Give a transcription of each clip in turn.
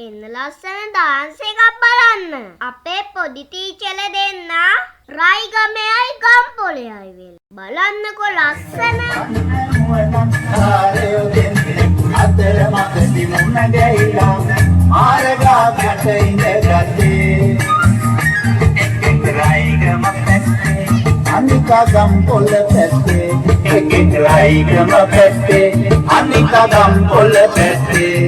එන්න ලස්සන ඩාන්ස් එකක් බලන්න. අපේ පොඩි ටීචර්ලා දෙන්න රයිගමෙයි ගම්පොලෙයි වෙල. බලන්නකෝ ලස්සන. අතර මගදී මුණ ගැහිලා මාර්ගා කට ඉඳගත්තේ. රයිගම පැත්තේ අනිකා ගම්පොල පැත්තේ. රයිගම පැත්තේ අනිකා ගම්පොල පැත්තේ.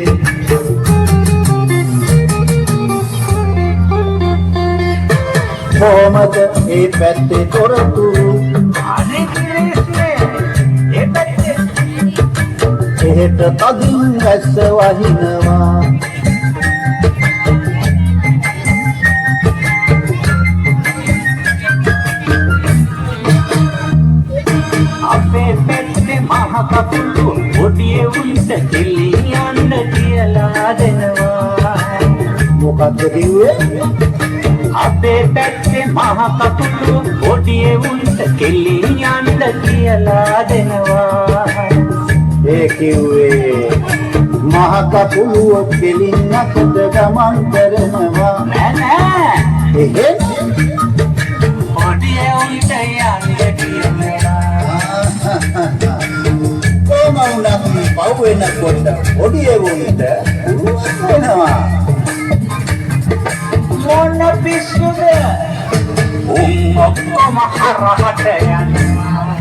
කොහමද ඒ පැත්තේ තොරතුරු අනේ ඒ පැත්තේ එහෙට තදින් ඇස්ස වහිනවා. අපේ පැත්තේ මහ කකුළු ඔඩියේ උන්ට දෙලියන්න කියලා දෙනවා. මොකක්ද කිව්වේ? අපේ පැත්තේ මහ කකුළු ඔඩියේ උන්ට කෙලියන්න කියලා දෙනවා. ඒ කිව්වේ මහ කකුළු කෙලින්නකට ගමන් කරනවා. නෑ එහෙ ඔඩියේ උන්ට යන්න කියලා. කොහොමද පව් වෙනකොට ඔඩියේ උන්ට වෙනවා. මොන පිස්සුද? ඔක්කොම හරහට යනවා.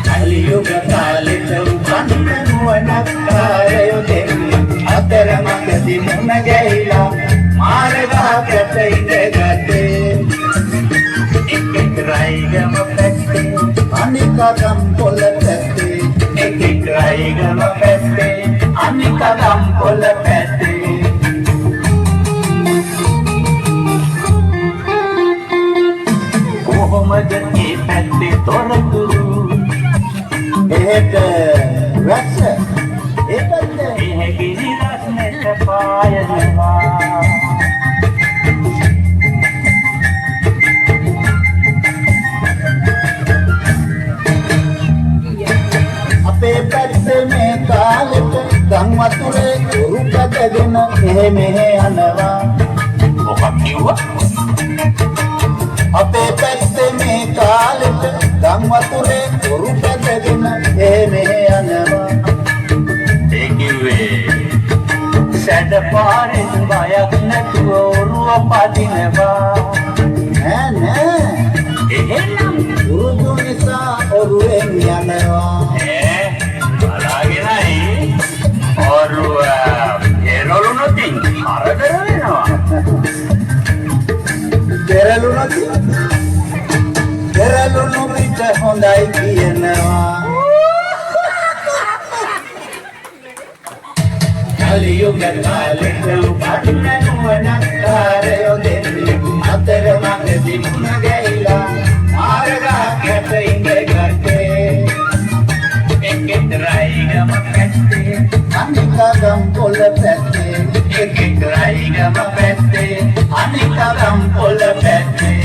කලියුග කාලෙට උපන්න නුවණක්කාරයෝ දෙන්නේ අතර මගදී මුණ ගැහිලා මාර්ගකට ඉඳගත්තේ. එක් රයිගම පැත්තේ අනිකා ගම්පොල පැත්තේ. එක් රයිගම පැත්තේ අනිකා ගම්පොල පැත්තේ. කොහොමද ඒ පැත්තේ තොරතුරු එහෙට රැස්ස ඒ පැත්තේ එහෙ ගිනි රස්නෙට පායනවා. අපේ පැත්තේ මේ කාලෙට ගම් වතුරේ උරුකදගෙන එහෙ මෙහෙ යනවා. මොකක් කිව්වා? අපේ පැත්තේ මේ කාලෙට ගම් වතුරේ උරුකදගෙන එහෙ මෙහෙ යනවා. ඒ කිව්වේ සැඩ පාරේ බයක් නැතුව ඔරුව පදිනවා. නෑ එහෙනම් උරුදු නිසා ඔරුවෙන් යනවා. පෙරළුණු පිට හොඳයි කියනවා. කලියුග කාලෙට උපන්න නුවණක්කාරයෝ දෙන්නේ අතර මගදී මුණ ගැහිලා මාර්ගකට ඉඳගත්තේ. එක් රයිගම පැත්තේ අනිකා ගම්පොල පැත්තේ. එක් රයිගම පැත්තේ අනිකා ගම්පොල පැත්තේ.